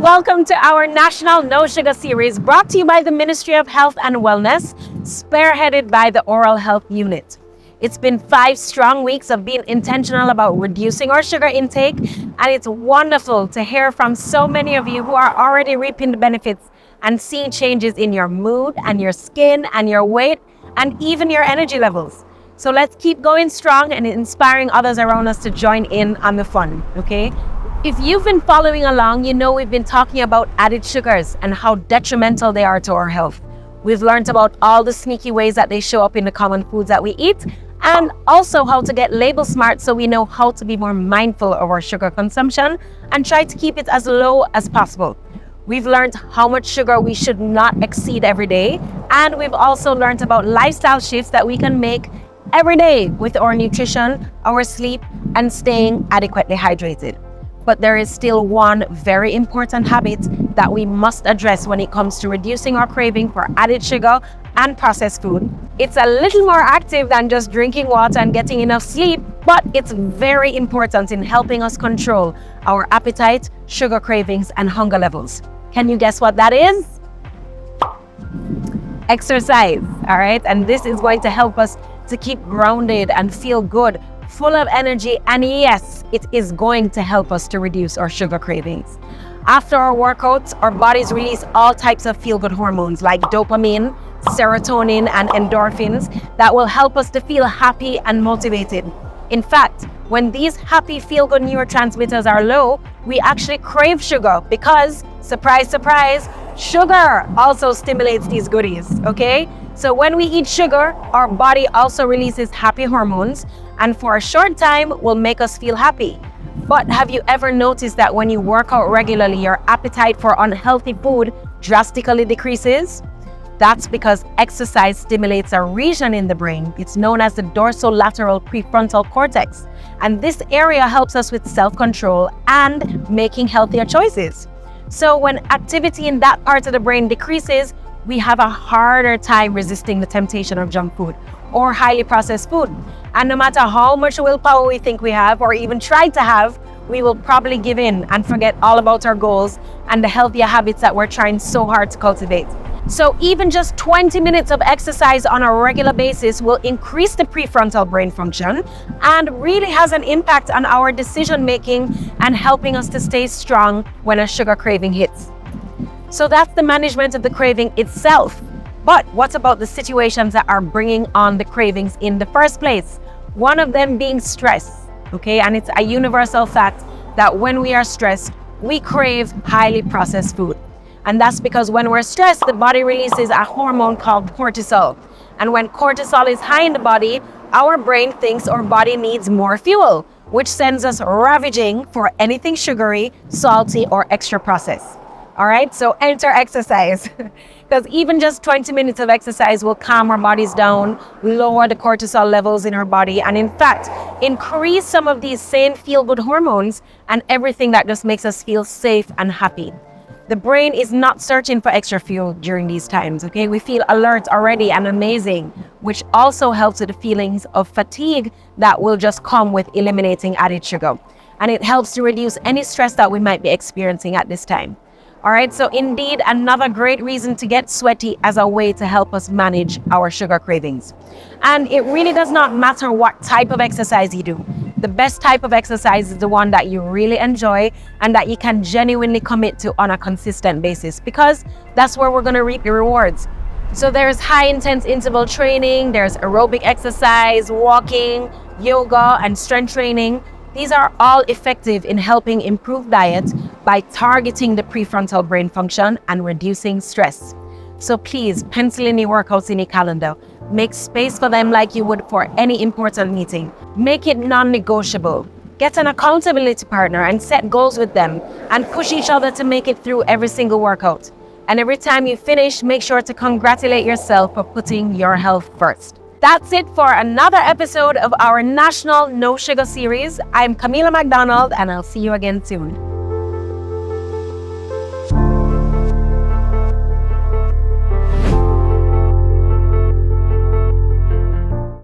welcome to our National No Sugar series brought to you by the Ministry of Health and Wellness, spearheaded by the Oral Health Unit. It's been 5 strong weeks of being intentional about reducing our sugar intake, and it's wonderful to hear from so many of you who are already reaping the benefits and seeing changes in your mood and your skin and your weight and even your energy levels. So let's keep going strong and inspiring others around us to join in on the fun, okay? If you've been following along, you know we've been talking about added sugars and how detrimental they are to our health. We've learned about all the sneaky ways that they show up in the common foods that we eat, and also how to get label smart so we know how to be more mindful of our sugar consumption and try to keep it as low as possible. We've learned how much sugar we should not exceed every day, and we've also learned about lifestyle shifts that we can make every day with our nutrition, our sleep, and staying adequately hydrated. But there is still one very important habit that we must address when it comes to reducing our craving for added sugar and processed food. It's a little more active than just drinking water and getting enough sleep, but it's very important in helping us control our appetite, sugar cravings, and hunger levels. Can you guess what that is? Exercise, all right? And this is going to help us to keep grounded and feel good, full of energy, and yes, it is going to help us to reduce our sugar cravings. After our workouts, our bodies release all types of feel-good hormones like dopamine, serotonin, and endorphins that will help us to feel happy and motivated. In fact, when these happy feel-good neurotransmitters are low, we actually crave sugar because, surprise, surprise, sugar also stimulates these goodies, okay? So when we eat sugar, our body also releases happy hormones, and for a short time will make us feel happy. But have you ever noticed that when you work out regularly, your appetite for unhealthy food drastically decreases? That's because exercise stimulates a region in the brain. It's known as the dorsolateral prefrontal cortex. And this area helps us with self-control and making healthier choices. So when activity in that part of the brain decreases, we have a harder time resisting the temptation of junk food or highly processed food. And no matter how much willpower we think we have or even try to have, we will probably give in and forget all about our goals and the healthier habits that we're trying so hard to cultivate. So even just 20 minutes of exercise on a regular basis will increase the prefrontal brain function and really has an impact on our decision making and helping us to stay strong when a sugar craving hits. So that's the management of the craving itself. But what about the situations that are bringing on the cravings in the first place? One of them being stress, okay? And it's a universal fact that when we are stressed, we crave highly processed food. And that's because when we're stressed, the body releases a hormone called cortisol. And when cortisol is high in the body, our brain thinks our body needs more fuel, which sends us ravaging for anything sugary, salty, or extra processed. All right, so enter exercise. Because even just 20 minutes of exercise will calm our bodies down, lower the cortisol levels in our body, and in fact, increase some of these same feel-good hormones and everything that just makes us feel safe and happy. The brain is not searching for extra fuel during these times, okay? We feel alert already and amazing, which also helps with the feelings of fatigue that will just come with eliminating added sugar. And it helps to reduce any stress that we might be experiencing at this time. All right, so indeed, another great reason to get sweaty as a way to help us manage our sugar cravings. And it really does not matter what type of exercise you do. The best type of exercise is the one that you really enjoy and that you can genuinely commit to on a consistent basis, because that's where we're going to reap the rewards. So there's high intense interval training, there's aerobic exercise, walking, yoga, and strength training. These are all effective in helping improve diet by targeting the prefrontal brain function and reducing stress. So please pencil in your workouts in your calendar. Make space for them like you would for any important meeting. Make it non-negotiable. Get an accountability partner and set goals with them and push each other to make it through every single workout. And every time you finish, make sure to congratulate yourself for putting your health first. That's it for another episode of our National No Sugar series. I'm Camila McDonald, and I'll see you again soon.